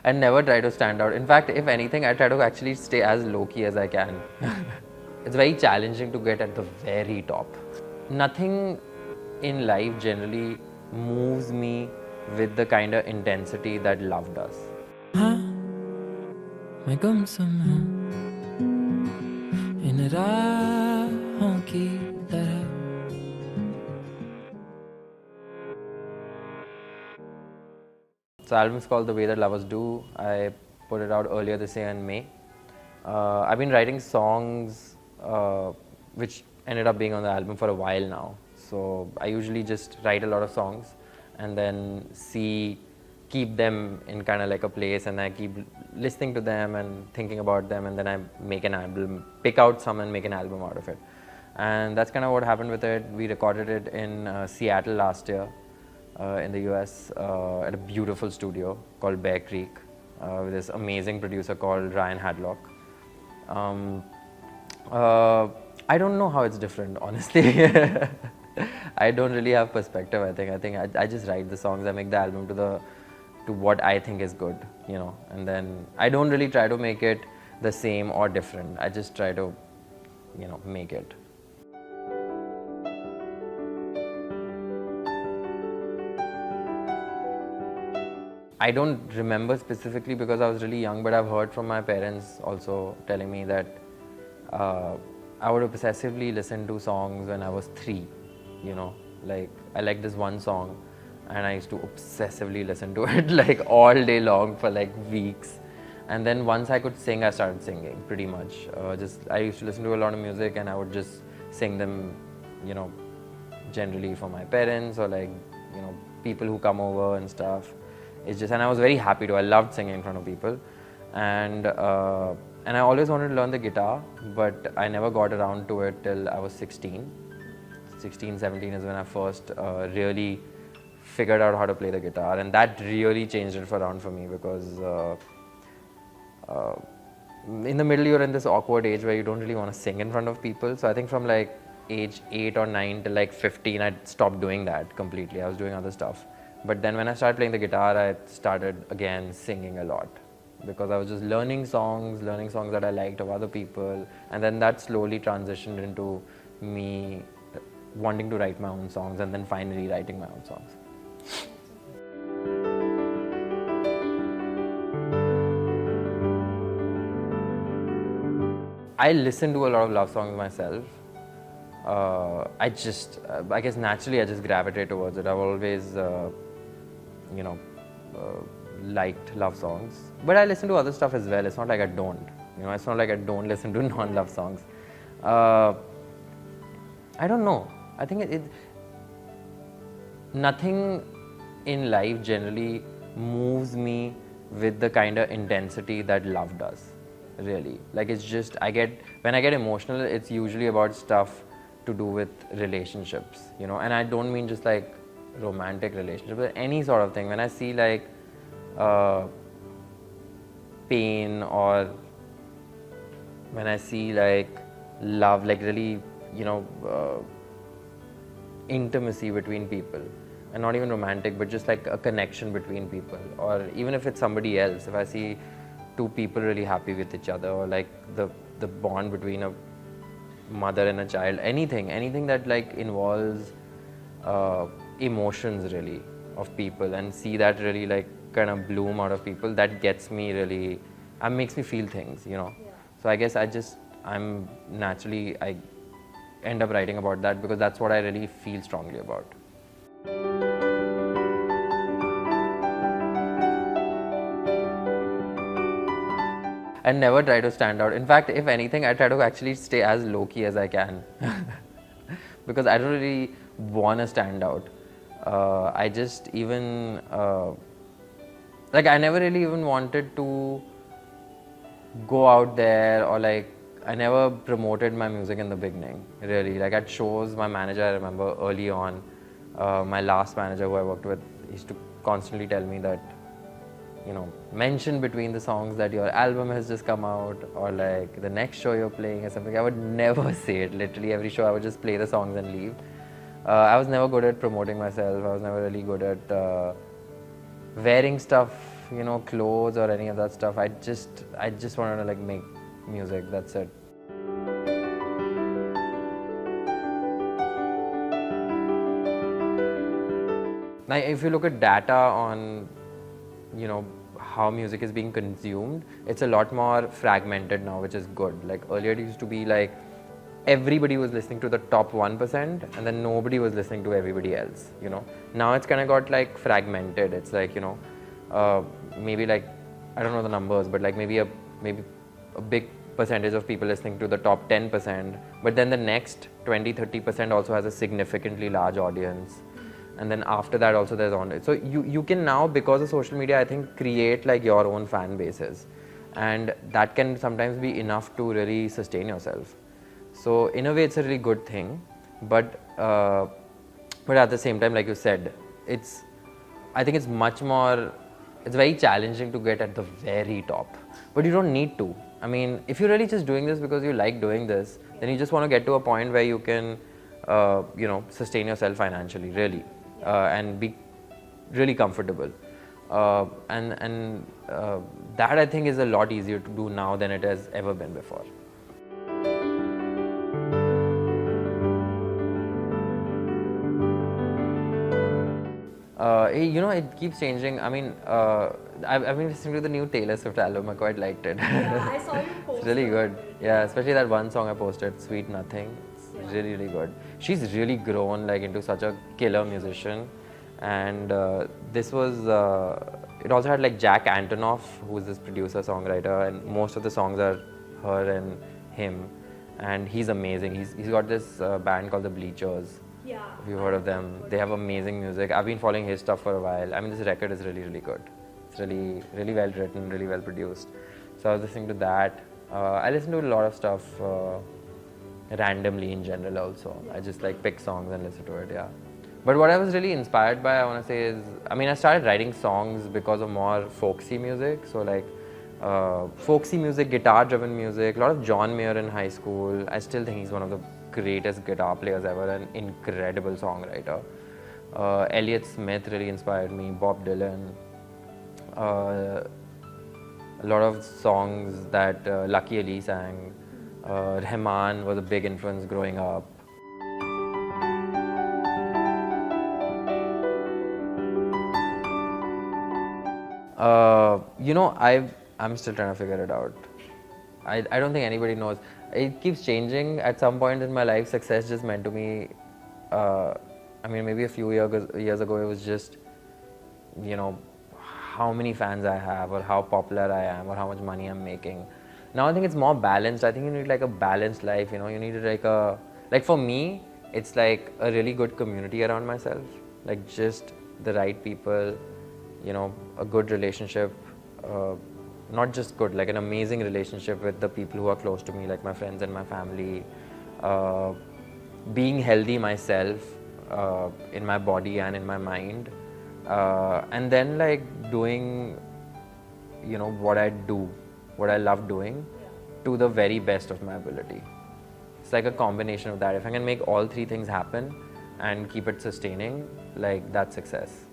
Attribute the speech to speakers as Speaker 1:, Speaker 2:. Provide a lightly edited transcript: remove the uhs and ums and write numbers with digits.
Speaker 1: I never try to stand out. In fact, if anything, I try to actually stay as low-key as I can. It's very challenging to get at the very top. Nothing in life generally moves me with the kind of intensity that love does. मैं गुमसुम हूँ इन राहों की तरह. So album is called The Way That Lovers Do. I put it out earlier this year in May. I've been writing songs which ended up being on the album for a while now. So I usually just write a lot of songs and then keep them in kind of like a place, and I keep listening to them and thinking about them, and then I make an album, pick out some and make an album out of it. And that's kind of what happened with it. We recorded it in Seattle last year. In the US at a beautiful studio called Bear Creek with this amazing producer called Ryan Hadlock. I don't know how it's different, honestly. I don't really have perspective. I think I just write the songs. I make the album to what I think is good, you know, and then I don't really try to make it the same or different. I just try to, you know, make it. I don't remember specifically because I was really young, but I've heard from my parents also telling me that I would obsessively listen to songs when I was 3, you know, like I like this one song and I used to obsessively listen to it like all day long for like weeks. And then once I could sing, I started singing pretty much. I used to listen to a lot of music and I would just sing them, you know, generally for my parents or like, you know, people who come over and stuff. And I was very happy to. I loved singing in front of people, and I always wanted to learn the guitar, but I never got around to it till I was 16. 16, 17 is when I first really figured out how to play the guitar, and that really changed it around for me because in the middle you're in this awkward age where you don't really want to sing in front of people. So I think from like age 8 or 9 till like 15, I stopped doing that completely. I was doing other stuff. But then when I started playing the guitar, I started again singing a lot because I was just learning songs that I liked of other people, and then that slowly transitioned into me wanting to write my own songs and then finally writing my own songs. I listen to a lot of love songs myself. I guess naturally I just gravitate towards it. I've always liked love songs, but I listen to other stuff as well. It's not like I don't, it's not like I don't listen to non-love songs. I don't know. I think nothing in life generally moves me with the kind of intensity that love does, really. Like when I get emotional, it's usually about stuff to do with relationships, and I don't mean just like romantic relationship, but any sort of thing. When I see like pain, or when I see like love, like really, intimacy between people, and not even romantic, but just like a connection between people, or even if it's somebody else, if I see two people really happy with each other, or like the bond between a mother and a child, anything that like involves emotions really of people, and see that really like kind of bloom out of people, that gets me really, makes me feel things, Yeah. So I guess I end up writing about that because that's what I really feel strongly about. I never try to stand out. In fact, if anything, I try to actually stay as low-key as I can because I don't really want to stand out. I just even, I never really even wanted to go out there, or like, I never promoted my music in the beginning, really. Like at shows, my manager, I remember early on, my last manager who I worked with, used to constantly tell me that, mention between the songs that your album has just come out, or like the next show you're playing or something. I would never say it. Literally every show I would just play the songs and leave. I was never good at promoting myself. I was never really good at wearing stuff clothes or any of that stuff. I just wanted to like make music. That's it. Now, if you look at data on, how music is being consumed, it's a lot more fragmented now, which is good. Like earlier, it used to be like everybody was listening to the top 1%, and then nobody was listening to everybody else. Now it's kind of got like fragmented. It's like maybe like I don't know the numbers, but like maybe a big percentage of people listening to the top 10%, but then the next 20-30% also has a significantly large audience. And then after that also there's on it. So you can now, because of social media, I think create like your own fan bases, and that can sometimes be enough to really sustain yourself. So in a way it's a really good thing, but at the same time, like you said, I think it's very challenging to get at the very top, but you don't need to. I mean, if you're really just doing this because you like doing this, then you just want to get to a point where you can sustain yourself financially, really. And be really comfortable, and that I think is a lot easier to do now than it has ever been before. It keeps changing. I mean, I've been listening to the new Taylor Swift album. I quite liked it.
Speaker 2: Yeah, I saw you post.
Speaker 1: It's really good. Yeah, especially that one song I posted, "Sweet Nothing." It's really, really good. She's really grown like into such a killer musician, and this was. It also had like Jack Antonoff, who's this producer songwriter, and most of the songs are her and him, and he's amazing. He's got this band called the Bleachers.
Speaker 2: Yeah.
Speaker 1: If you've heard of them, they have amazing music. I've been following his stuff for a while. I mean, this record is really, really good. It's really, really well written, really well produced. So I was listening to that. I listen to a lot of stuff randomly in general also. I just like pick songs and listen to it, yeah. But what I was really inspired by, I want to say is, I started writing songs because of more folksy music. So like folksy music, guitar-driven music, a lot of John Mayer in high school. I still think he's one of the greatest guitar players ever, an incredible songwriter. Elliott Smith really inspired me, Bob Dylan. A lot of songs that Lucky Ali sang. Rahman was a big influence growing up. I'm still trying to figure it out. I don't think anybody knows. It keeps changing. At some point in my life, success just meant to me, maybe a few years ago, it was just, how many fans I have, or how popular I am, or how much money I'm making. Now I think it's more balanced. I think you need like a balanced life, you need like for me, it's like a really good community around myself. Like just the right people, a good relationship, not just good, like an amazing relationship with the people who are close to me, like my friends and my family, being healthy myself, in my body and in my mind, and then like doing, what I do, what I love doing, to the very best of my ability. It's like a combination of that. If I can make all three things happen and keep it sustaining, like that's success.